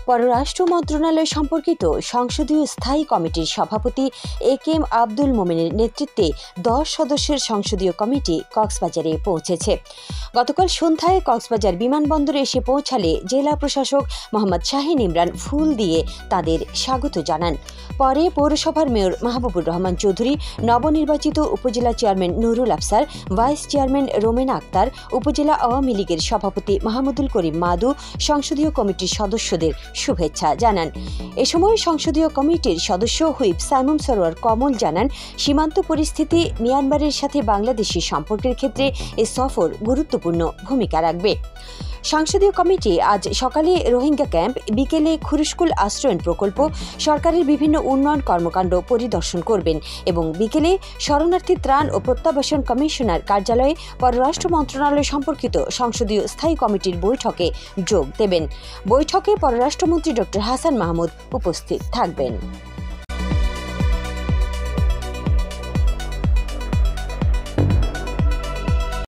পররাষ্ট্র মন্ত্রণালয় সম্পর্কিত সংসদীয় স্থায়ী কমিটির সভাপতি এ.কে.এম. আব্দুল মোমেনের নেতৃত্বে 10 সদস্যের সংসদীয় কমিটি কক্সবাজারে পৌঁছেছে। গতকাল সন্ধ্যায় কক্সবাজার বিমানবন্দরে এসে পৌঁছালে জেলা প্রশাসক মোহাম্মদ শাহিন ইমরান ফুল দিয়ে তাদের স্বাগত জানান। পরে পৌরসভার মেয়র মাহবুবুর রহমান চৌধুরী, নবনির্বাচিত upazila chairman Nurul Afsar, vice chairman Romena Akter, upazila Awami লীগের সভাপতি মাহমুদুল করিম মাদু সংসদীয় কমিটির সদস্যদের শুভেচ্ছা জানান। এ সময় সংসদীয় কমিটির সদস্য হুইপ সাইমুম সরোয়ার কমল জানান, সীমান্ত পরিস্থিতি মিয়ানমারের সাথে বাংলাদেশের সম্পর্কের ক্ষেত্রে এ সফর গুরুত্বপূর্ণ ভূমিকা রাখবে। সংসদীয় কমিটি আজ সকালে রোহিঙ্গা ক্যাম্প, বিকেলে খুরুশকুল আশ্রয়ণ প্রকল্প, সরকারের বিভিন্ন উন্নয়ন কর্মকাণ্ড পরিদর্শন করবেন এবং বিকেলে শরণার্থী ত্রাণ ও প্রত্যাবাসন কমিশনার কার্যালয়ে পররাষ্ট্র মন্ত্রণালয় সম্পর্কিত সংসদীয় স্থায়ী কমিটির বৈঠকে যোগ দেবেন। বৈঠকে পররাষ্ট্রমন্ত্রী ড. হাসান মাহমুদ উপস্থিত থাকবেন।